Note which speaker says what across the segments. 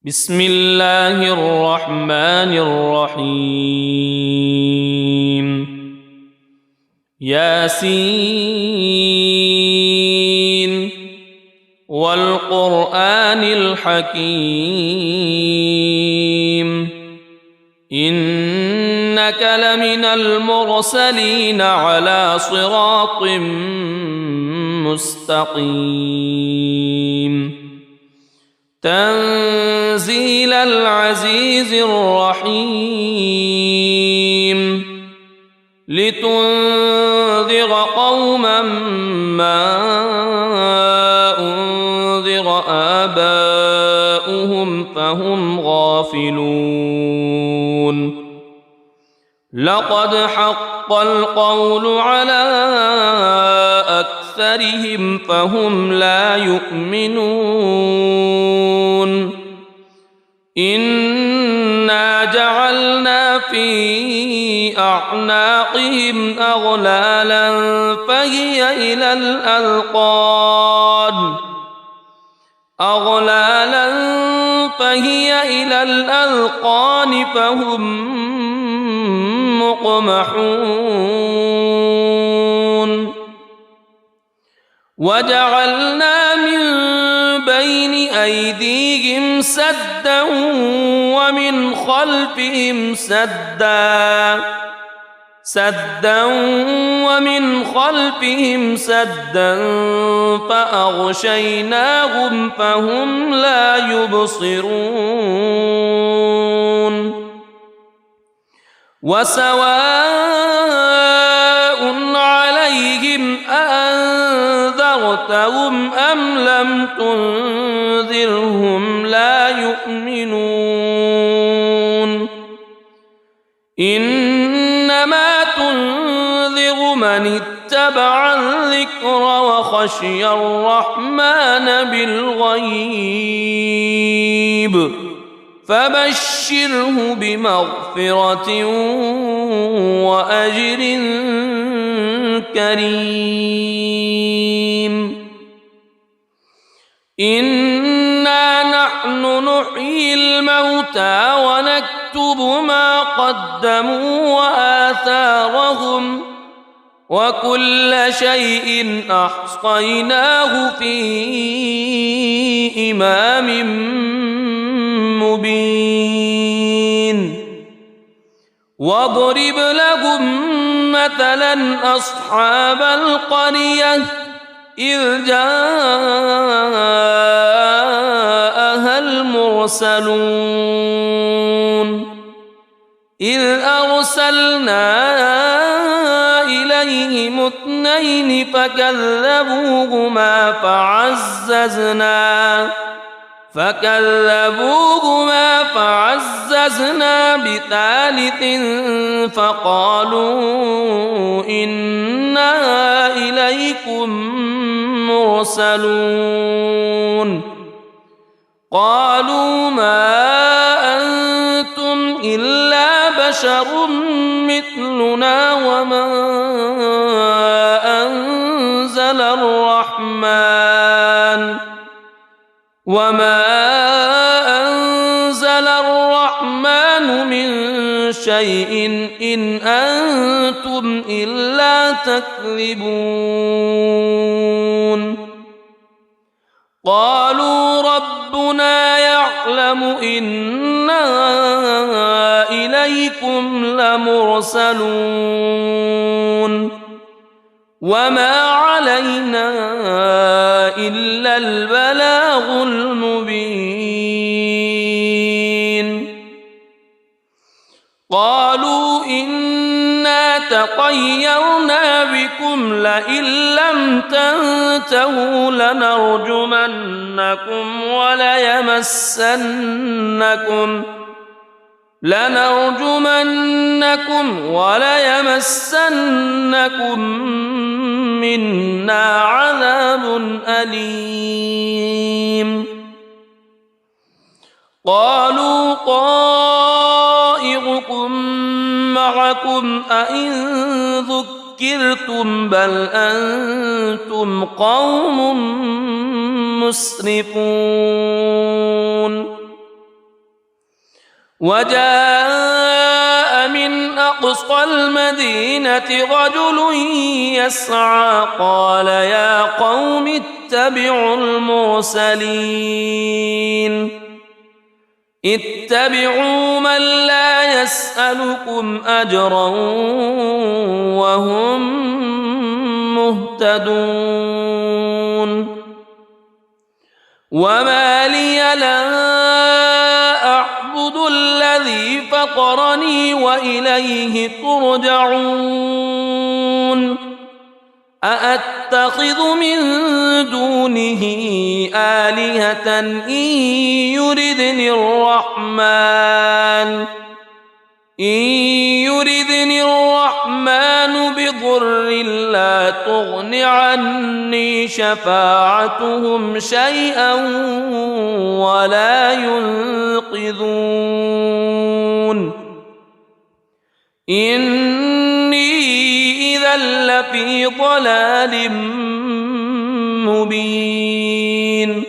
Speaker 1: بسم الله الرحمن الرحيم ياسين والقرآن الحكيم إنك لمن المرسلين على صراط مستقيم تنزيل العزيز الرحيم لتنذر قوما ما أنذر آباؤهم فهم غافلون لقد حق القول على أكثرهم فهم لا يؤمنون إنا جعلنا في أعناقهم أغلالا فهي إلى الأذقان فهم مقمحون وجعلنا من بين أيديهم سدا ومن خلفهم سدا فأغشيناهم فهم لا يبصرون وسواء عليهم أأنذرتهم أم لم تنذرهم لا يؤمنون إنما تنذر من اتبع الذكر وخشي الرحمن بالغيب فبشره بمغفرة وأجر كريم إنا نحن نحيي الموتى ونكتب ما قدموا وآثارهم وكل شيء أحصيناه في إمام مبين واضرب لهم مثلا أصحاب القرية إذ جاءها المرسلون إذ أرسلنا إليهم اثنين فكذبوهما فعززنا بثالث فقالوا إنا إليكم مرسلون قالوا ما أنتم إلا بشر مثلنا وما أنزل الرحمن من شيء إن أنتم إلا تكذبون قالوا ربنا يعلم إنا إليكم لمرسلون وما علينا إلا البلاغ المبين قالوا إنا تطيرنا بكم لئن لم تنتهوا لنرجمنكم وليمسنكم منا عذاب أليم قالوا طائركم معكم أئن ذكرتم بل أنتم قوم مسرفون وجاء من أقصى المدينة رجل يسعى قال يا قوم اتبعوا المرسلين اتبعوا من لا يسألكم أجرا وهم مهتدون وما لي لا أعبد الذي فطرني وإليه ترجعون أأتخذ من دونه آلهة إن يردني الرحمن بضر لا تغن عني شفاعتهم شيئا ولا ينقذون إني إذا لفي ضلال مبين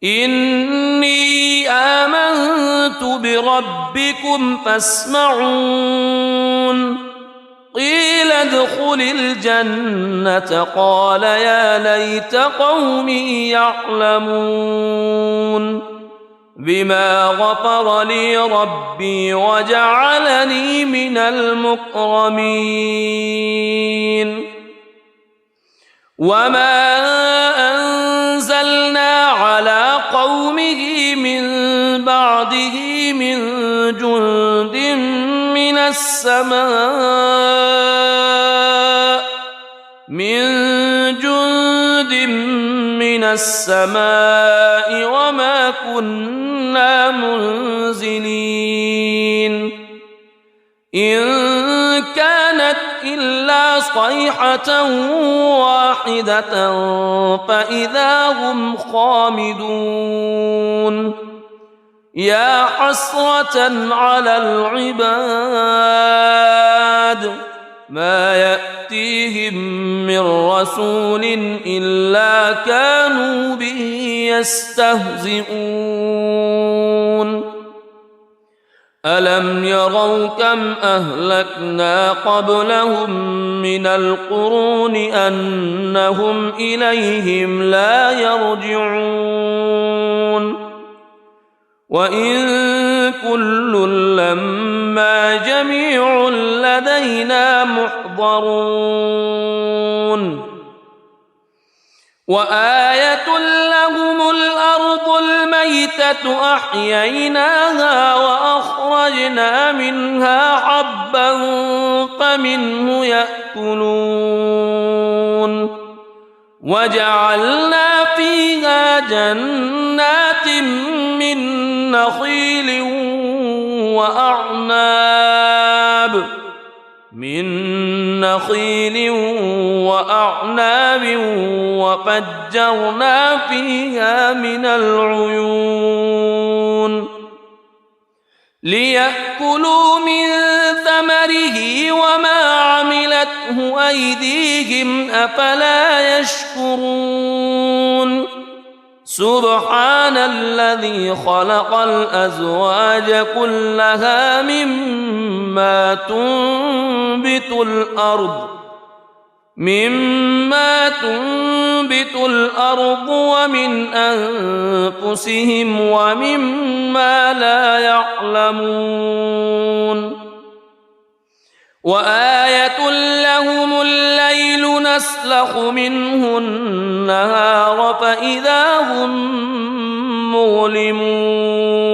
Speaker 1: إني آمنت بربكم فاسمعون قيل ادخل الجنة قال يا ليت قومي يعلمون بما غفر لي ربي وجعلني من المكرمين وما أنزلنا على قومه من بعده من جند من السماء وما كنا منزلين إن كانت إلا صيحة واحدة فإذا هم خامدون يا حسرة على العباد ما يأتيهم من رسول إلا كانوا به يستهزئون ألم يروا كم أهلكنا قبلهم من القرون أنهم إليهم لا يرجعون وإن كل لما جميع لدينا محضرون وآية لهم الأرض الميتة أحييناها وأخرجنا منها حبا فمنه يأكلون وجعلنا فيها جنات من نخيل وأعناب وفجرنا فيها من العيون ليأكلوا من ثمره وما عملته أيديهم أفلا يشكرون سبحان الذي خلق الأزواج كلها مما تنبت الأرض ومن أنفسهم ومما لا يعلمون وآية لهم الليل نسلخ منه النهار فإذا هم مظلمون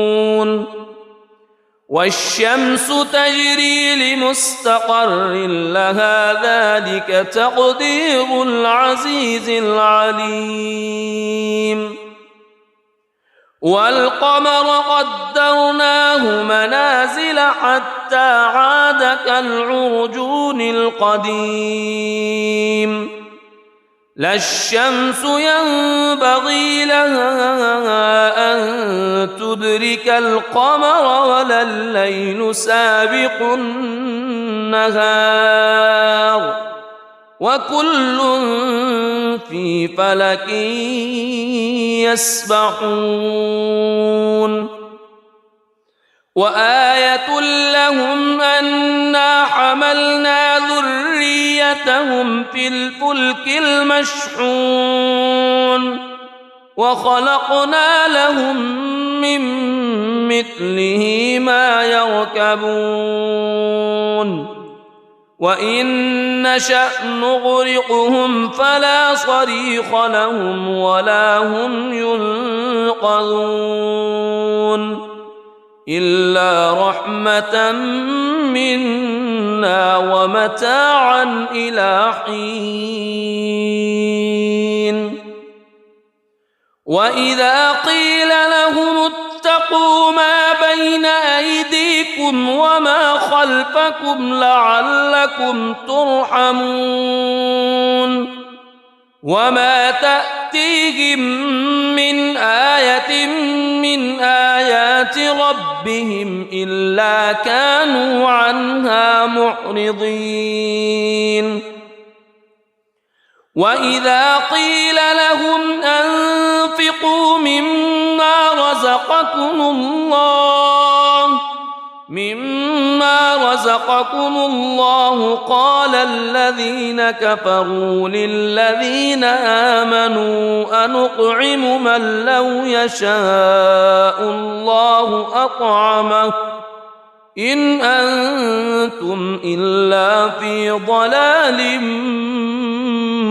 Speaker 1: والشمس تجري لمستقر لها ذلك تقدير العزيز العليم والقمر قدرناه منازل حتى عاد كالعرجون القديم لا الشمس ينبغي لها أن تدرك القمر ولا الليل سابق النهار وكل في فلك يسبحون وآية لهم أنا حملنا ذريتهم في الفلك المشحون وخلقنا لهم من مثله ما يركبون وإن نشأ نغرقهم فلا صريخ لهم ولا هم ينقذون إلا رحمة منا ومتاعا إلى حين وإذا قيل لهم اتقوا ما بين أيديكم وما خلفكم لعلكم ترحمون وما تأتيهم من آية من آيات ربهم إلا كانوا عنها معرضين وإذا قيل لهم أنفقوا مما رزقكم الله قال الذين كفروا للذين آمنوا أنطعم من لو يشاء الله أطعمه إن أنتم إلا في ضلال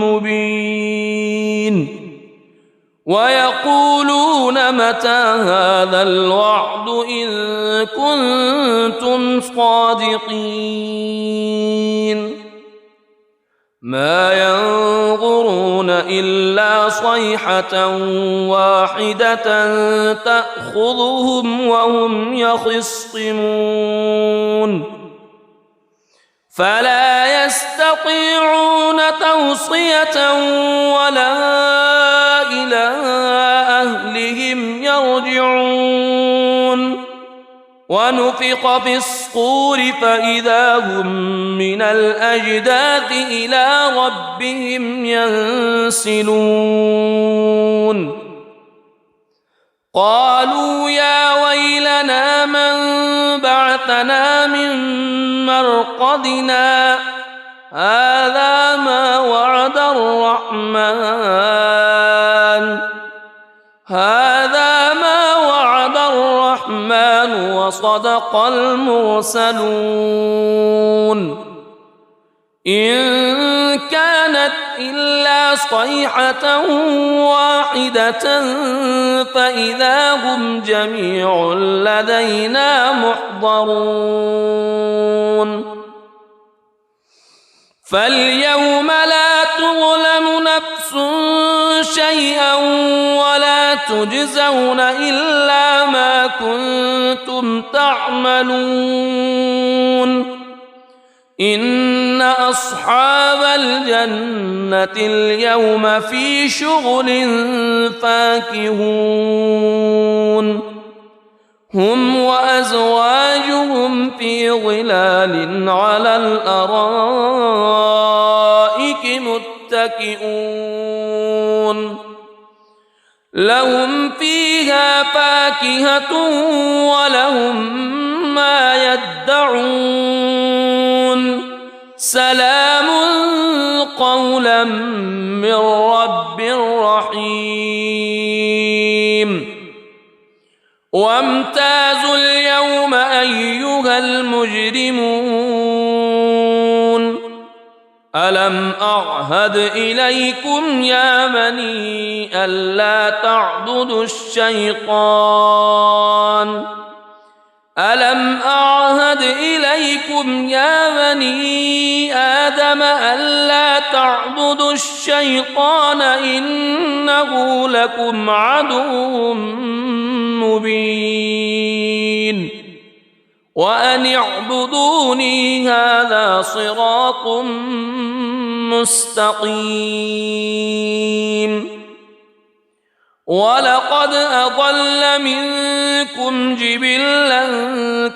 Speaker 1: مبين ويقولون متى هذا الوعد إن كنتم صادقين ما ينظرون إلا صيحة واحدة تأخذهم وهم يخصمون فلا يستطيعون توصية ولا إلى أهلهم يرجعون ونفخ في الصور فإذا هم من الأجداث إلى ربهم ينسلون قالوا يا ويلنا من بعثنا من مرقدنا هذا ما وعد الرحمن وصدق المرسلون إن كانت إلا صيحة واحدة فإذا هم جميع لدينا محضرون فاليوم لا تظلم نفس شيئا ولا تجزون إلا ما كنتم تعملون إن أصحاب الجنة اليوم في شغل فاكهون هم وأزواجهم في ظلال على الأرائك متكئون لهم فيها فاكهة ولهم ما يدعون سلام قولا من رب رحيم وامتازوا اليوم أيها المجرمون ألم أعهد إليكم يا بني ألا تعبدوا الشيطان ألم أعهد إليكم يا بني آدم ألا تعبدوا الشيطان إنه لكم عدو مبين وأن اعبدوني هذا صراط مستقيم ولقد أضل منكم جبلا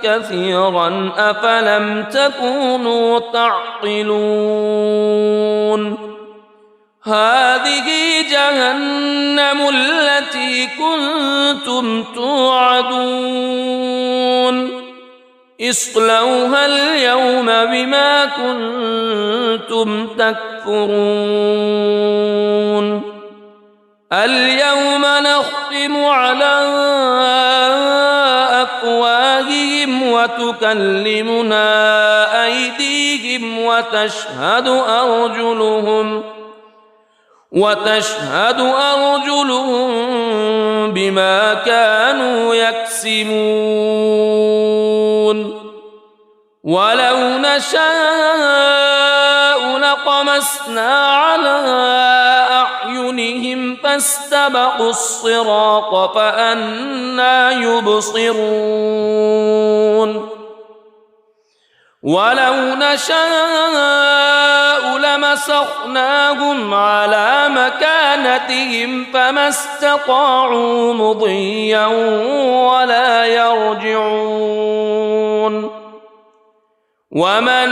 Speaker 1: كثيرا أفلم تكونوا تعقلون هذه جهنم التي كنتم توعدون اصلوها اليوم بما كنتم تكفرون اليوم نختم على أفواههم وتكلمنا أيديهم وتشهد أرجلهم بما كانوا يكسبون ولو نشاء لطمسنا على أعينهم فاستبقوا الصراط فأنى يبصرون ولو نشاء لمسخناهم على مكانتهم فما استطاعوا مضيا ولا يرجعون ومن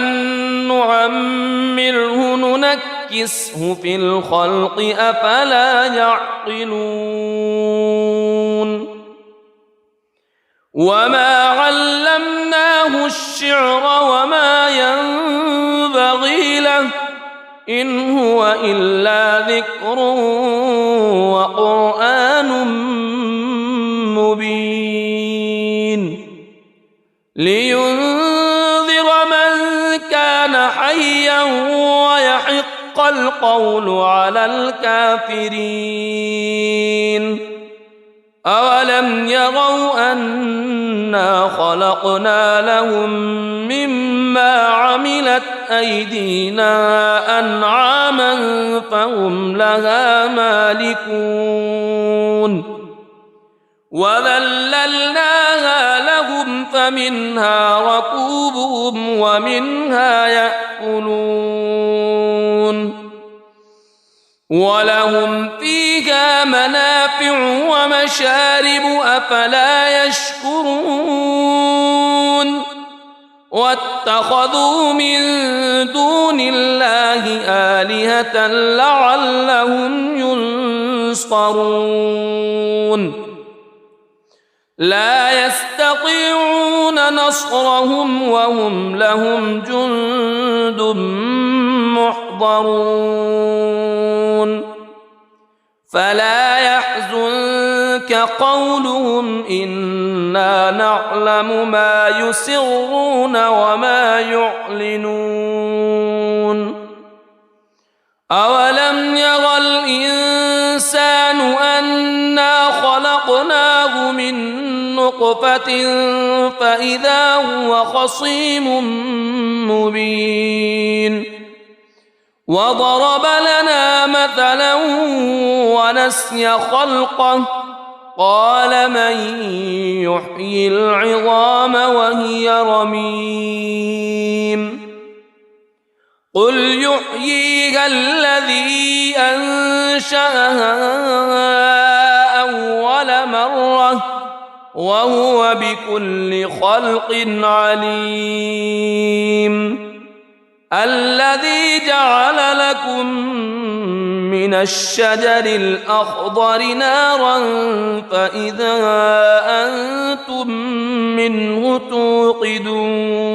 Speaker 1: نعمره ننكسه في الخلق أفلا يعقلون وما علمناه الشعر وما ينبغي له إن هو إلا ذكر وقرآن مبين لينذر من كان حيا ويحق القول على الكافرين أولم يروا أنا خلقنا لهم مما عملت أيدينا أنعاما فهم لها مالكون وذللناها لهم فمنها ركوبهم ومنها يأكلون ولهم فيها منافع ومشارب أفلا يشكرون واتخذوا من دون الله آلهة لعلهم ينصرون لا يستطيعون نصرهم وهم لهم جند محضرون فلا يحزنك قولهم إنا نعلم ما يسرون وما يعلنون أولم ير الإنسان أنا خلقناه من نطفة فإذا هو خصيم مبين وضرب لنا مثلا ونسي خلقه قال من يحيي العظام وهي رميم قل يحييها الذي أنشأها أول مرة وهو بكل خلق عليم الذي جعل لكم من الشجر الأخضر نارا فإذا أنتم منه توقدون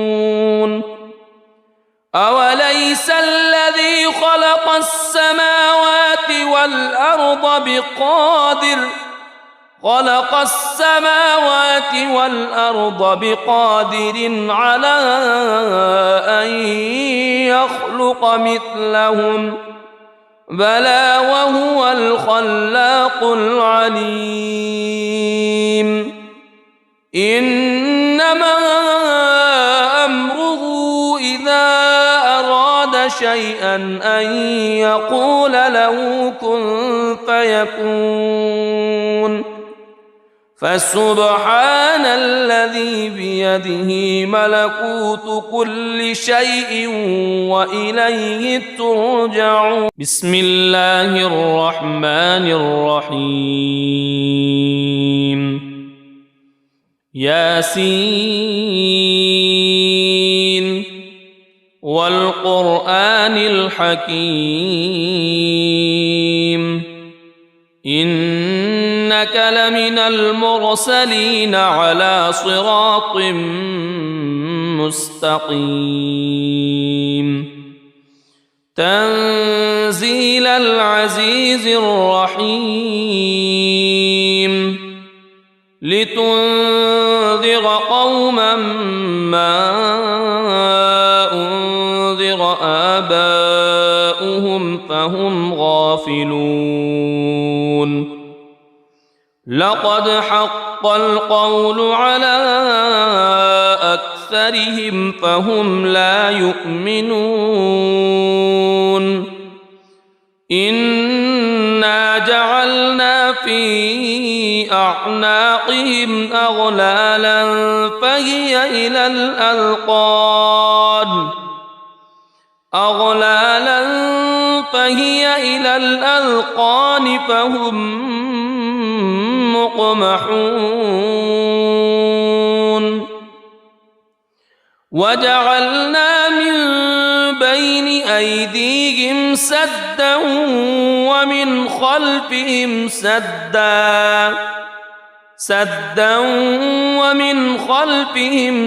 Speaker 1: أوليس الذي خلق السماوات والأرض بقادر على أن يخلق مثلهم بلى وهو الخلاق العليم إنما أمره إذا أراد شيئا أن يقول له كن فيكون فسبحان الذي بيده ملكوت كل شيء وإليه ترجعون بسم الله الرحمن الرحيم ياسين والقرآن الحكيم إنك إنك لمن المرسلين على صراط مستقيم تنزيل العزيز الرحيم لتنذر قوما ما أنذر آباؤهم فهم غافلون لقد حق القول على أكثرهم فهم لا يؤمنون إنا جعلنا في أعناقهم أغلالا فهي إلى الأذقان فهم مقمحون وجعلنا من بين أيديهم سدا ومن خلفهم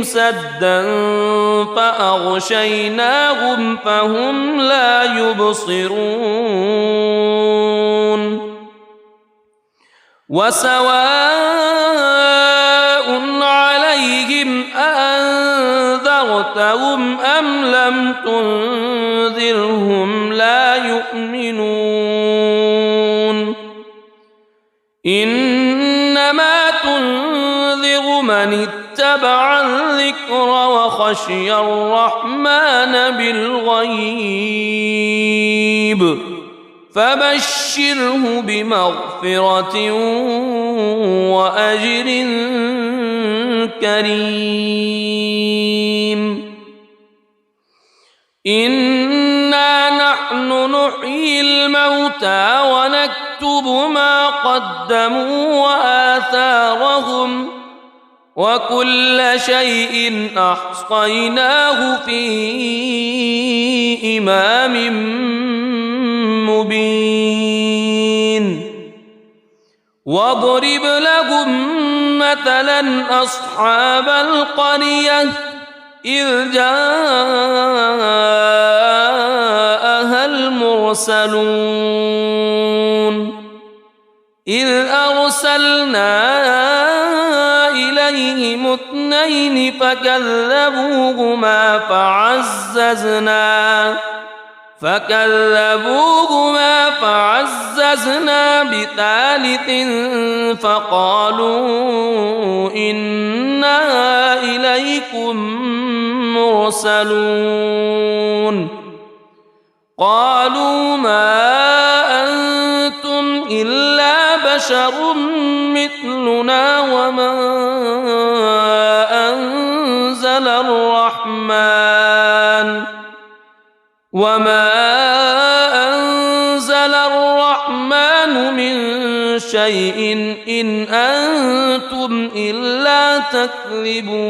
Speaker 1: سدا فأغشيناهم فهم لا يبصرون وسواء عليهم أأنذرتهم أم لم تنذرهم لا يؤمنون إنما تنذر من اتبع الذكر وخشي الرحمن بالغيب فبشره بمغفرة وأجر كريم إنا نحن نحيي الموتى ونكتب ما قدموا وآثارهم وكل شيء أحصيناه في إمام مبين واضرب لهم مثلا أصحاب القرية إذ جاءها المرسلون إذ أرسلنا إليهم اثنين فكذبوهما فعززنا بثالث فقالوا إنا إليكم مرسلون قالوا ما أنتم إلا بشر مثلنا وما أنزل الرحمن من شيء إن أنتم إلا تكذبون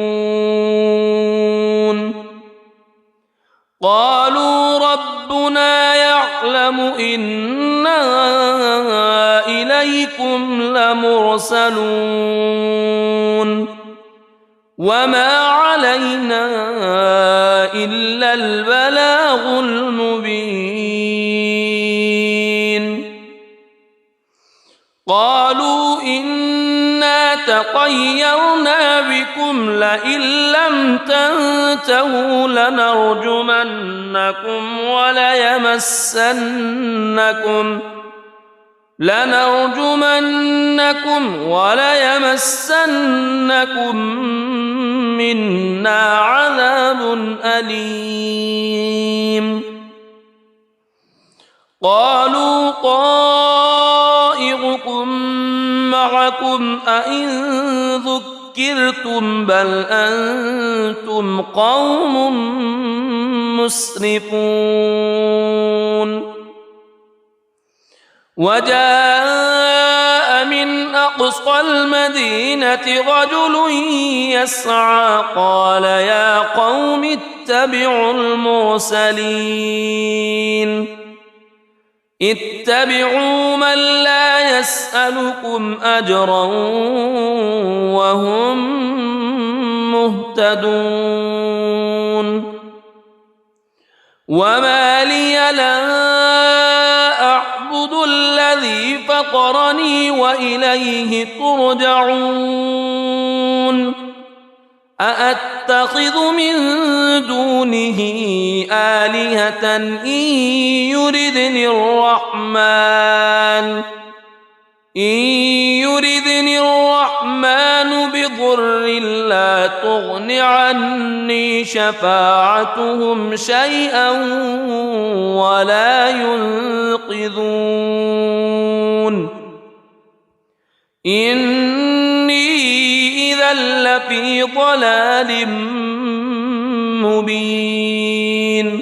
Speaker 1: قالوا ربنا يعلم إنا إليكم لمرسلون وما علينا إلا البلاغ المبين قالوا إنا تطيرنا بكم لئن لم تنتهوا لنرجمنكم وليمسنكم منا عذاب أليم قالوا طائركم معكم أئن ذكرتم بل أنتم قوم مسرفون وجاء من أقصى المدينة رجل يسعى قال يا قوم اتبعوا المرسلين اتبعوا من لا يسألكم أجرا وهم مهتدون وما لي لا أعبد الذي فطرني وإليه ترجعون أأتخذ من دونه آلهة إن يردني الرحمن بضر لا تغن عني شفاعتهم شيئا ولا ينقذون إني إذا لفي ضلال مبين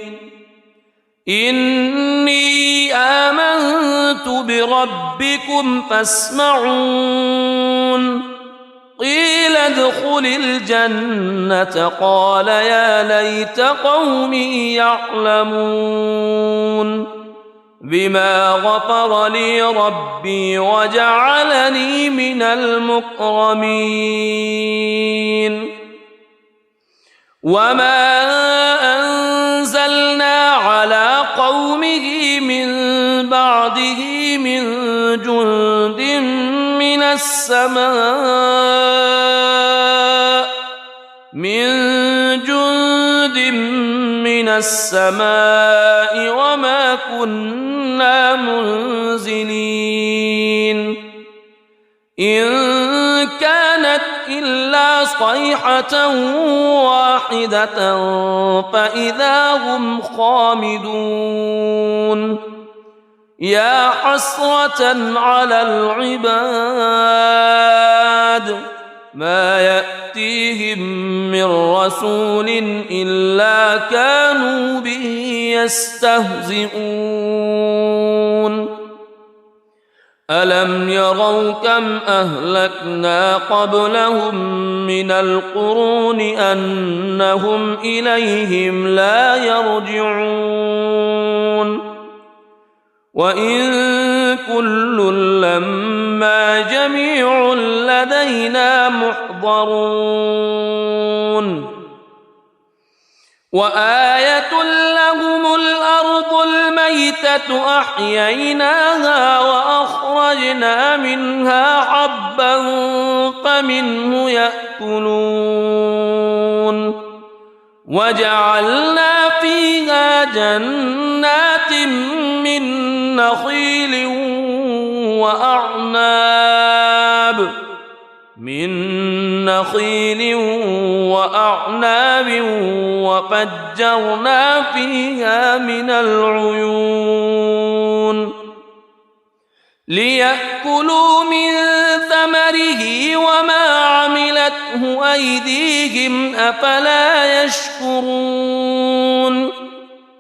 Speaker 1: إني آمنت بربكم فاسمعون قيل ادخل الجنة قال يا ليت قومي يعلمون بما غفر لي ربي وجعلني من المكرمين وما أنزلنا على قومه من بعده من جند من السماء وما كنا منزلين إن كانت إلا صيحة واحدة فإذا هم خامدون يا حسرة على العباد ما يأتيهم من رسول إلا كانوا به يستهزئون ألم يروا كم أهلكنا قبلهم من القرون أنهم إليهم لا يرجعون وإن كل لما جميع لدينا محضرون وآية لهم الأرض الميتة أحييناها وأخرجنا منها حبا فمنه يأكلون وجعلنا فيها جنات من نخيل وأعناب وفجرنا فيها من العيون ليأكلوا من ثمره وما عملته أيديهم أفلا يشكرون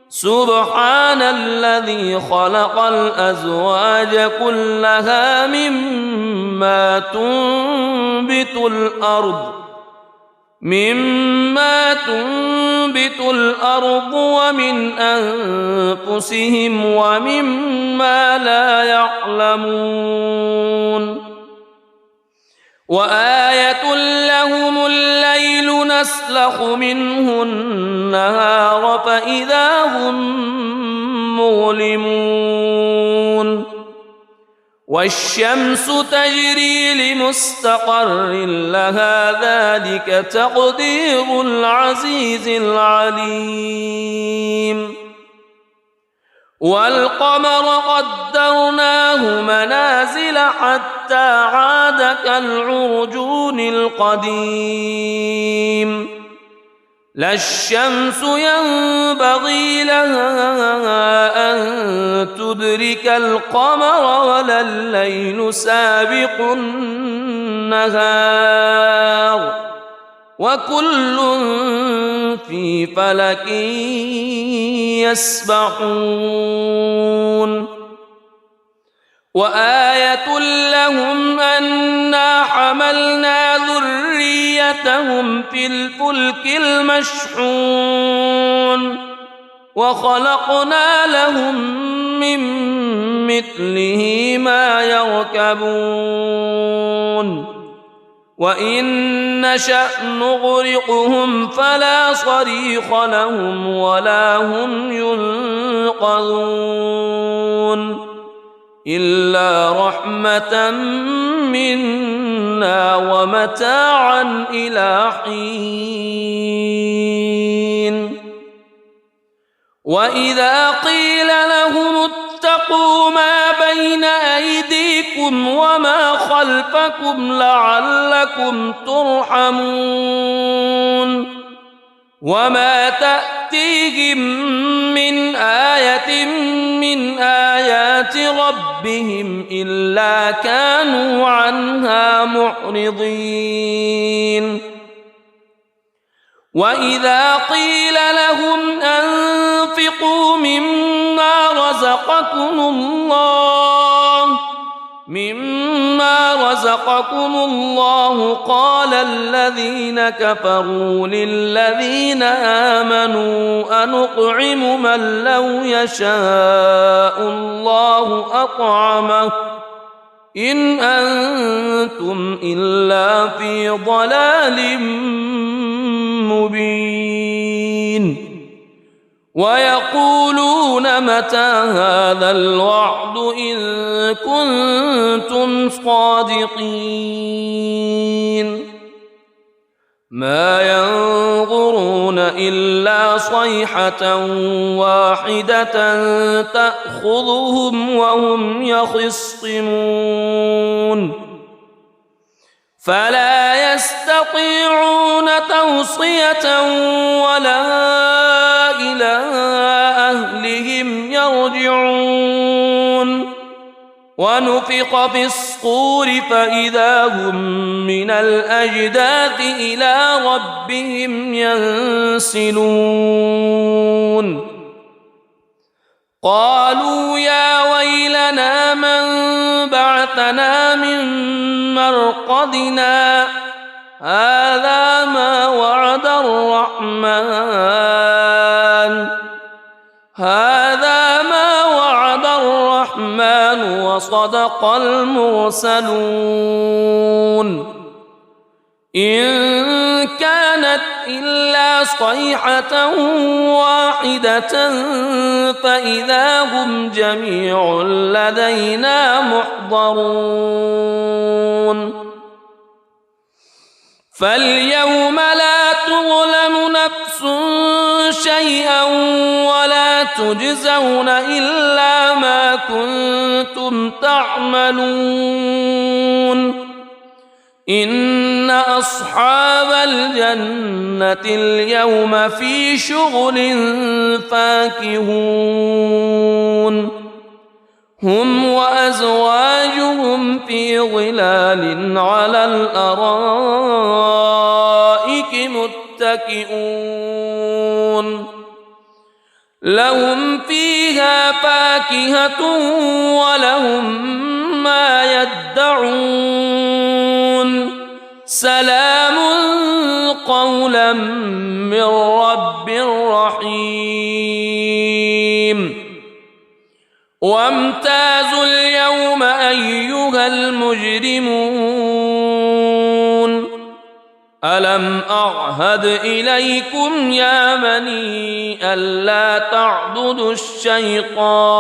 Speaker 1: سبحان الذي خلق الأزواج كلها مما تنبت الأرض ومن أنفسهم ومما لا يعلمون وآية لهم الليل نسلخ منه النهار فإذا هم مظلمون والشمس تجري لمستقر لها ذلك تقدير العزيز العليم والقمر قدرناه منازل حتى عاد كالعرجون القديم لا الشمس ينبغي لها أن تدرك القمر ولا الليل سابق النهار وكل في فلك يسبحون وآية لهم أنا حملنا ذريتهم في الفلك المشحون وخلقنا لهم من مثله ما يركبون وإن نشأ نغرقهم فلا صريخ لهم ولا هم ينقذون إلا رحمة منا ومتاعا إلى حين وإذا قيل لهم اتقوا ما بين أيديكم وما خلفكم لعلكم ترحمون وما تأتيهم من آية من آيات ربهم إلا كانوا عنها معرضين وإذا قيل لهم أنفقوا مما رزقكم الله قال الذين كفروا للذين آمنوا أنطعم من لو يشاء الله أطعمه إن أنتم إلا في ضلال مبين ويقولون متى هذا الوعد إن كنتم صادقين ما ينظرون إلا صيحة واحدة تأخذهم وهم يخصمون فلا يستطيعون توصية ولا إلى أهلهم يرجعون ونفخ في الصور فإذا هم من الأجداث إلى ربهم ينسلون قالوا يا ويلنا من بعثنا من مرقدنا هذا ما وعد الرحمن وصدق المرسلون إن كانت إلا صيحة واحدة فإذا هم جميع لدينا محضرون فاليوم لا تظلم نفس شيئا ولا تجزون إلا ما كنتم تعملون إن أصحاب الجنة اليوم في شغل فاكهون هم وأزواجهم في ظلال على الأرائك متكئون لهم فيها فاكهة ولهم ما يدعون سلام قولا من رب رحيم وامتازوا اليوم أيها المجرمون ألم أعهد إليكم يا بني ألا تعبدوا الشيطان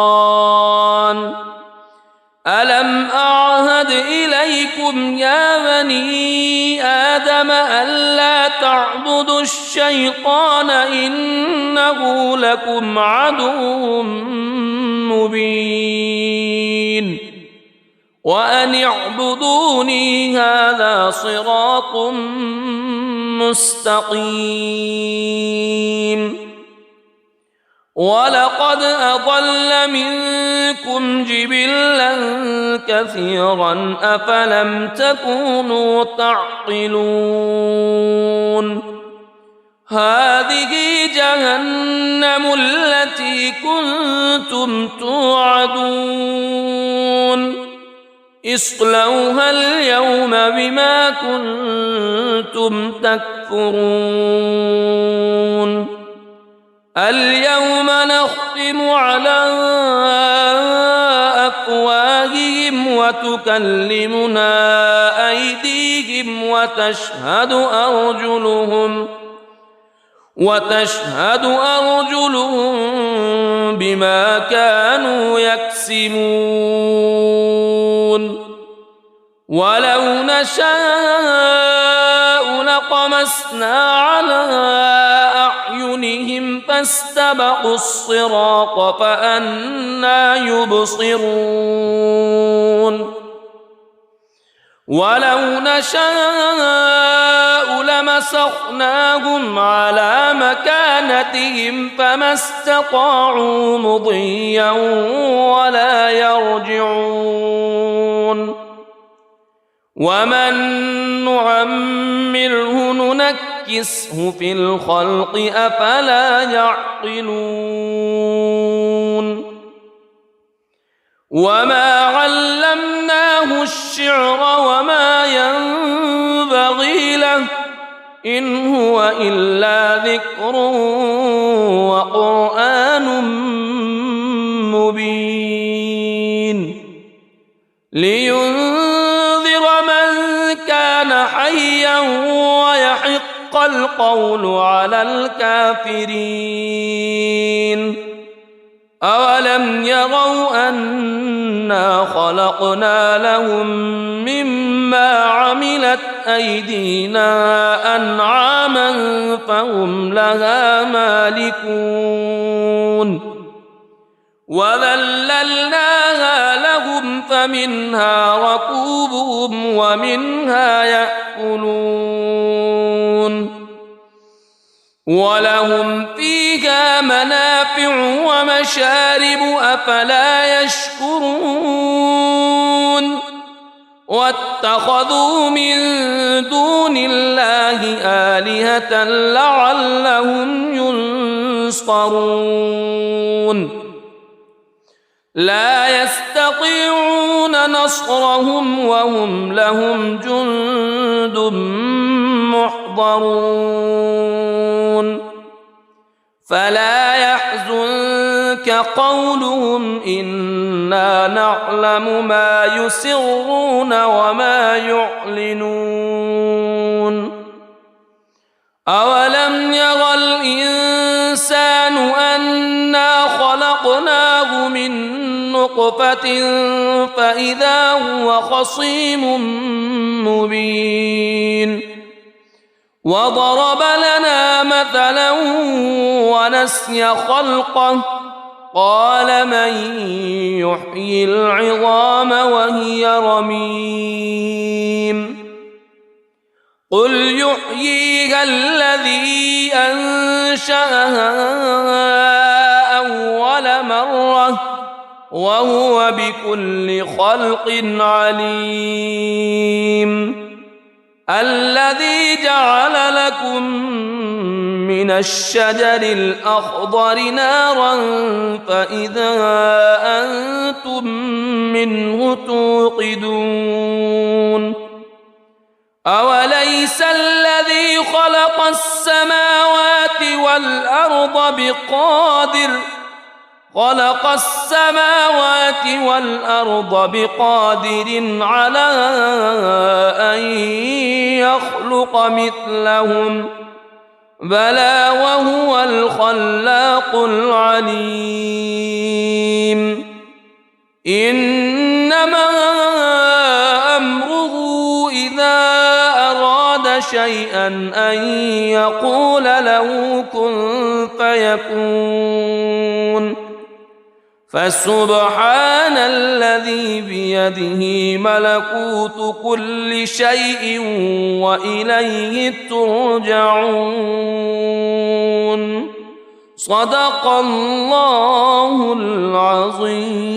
Speaker 1: ألم أعهد إليكم يا بني آدم ألا تعبدوا الشيطان إنه لكم عدو مبين وأن اعبدوني هذا صراط مستقيم ولقد أضل منكم جبلا كثيرا أفلم تكونوا تعقلون هذه جهنم التي كنتم توعدون اصلوها اليوم بما كنتم تكفرون اليوم نختم على وتكلمنا أيديهم وتشهد أرجلهم بما كانوا يكسبون ولو نشاء لطمسنا على أعينهم فاستبقوا الصراط فأنى يبصرون ولو نشاء لمسخناهم على مكانتهم فما استطاعوا مضيا ولا يرجعون ومن نعمره ننكسه في الخلق أفلا يعقلون وما علمناه الشعر وما ينبغي له إن هو إلا ذكر وقرآن مبين لينذر من كان حيا ويحق القول على الكافرين أولم يروا أنا خلقنا لهم مما عملت أيدينا أنعاما فهم لها مالكون وذللناها لهم فمنها ركوبهم ومنها يأكلون ولهم فيها منافع ومشارب أفلا يشكرون واتخذوا من دون الله آلهة لعلهم ينصرون لا يستطيعون نصرهم وهم لهم جند محضرون فلا يحزنك قولهم إنا نعلم ما يسرون وما يعلنون أولم ير الإنسان أنا خلقناه من نطفة فإذا هو خصيم مبين وضرب لنا مثلا ونسي خلقه قال من يحيي العظام وهي رميم قل يحييها الذي أنشأها أول مرة وهو بكل خلق عليم الذي جعل لكم من الشجر الأخضر نارا فإذا أنتم منه توقدون أوليس الذي خلق السماوات والأرض بقادر على أن يخلق مثلهم بلى وهو الخلاق العليم إنما أمره إذا أراد شيئا أن يقول له كن فيكون فسبحان الذي بيده ملكوت كل شيء وإليه ترجعون صدق الله العظيم.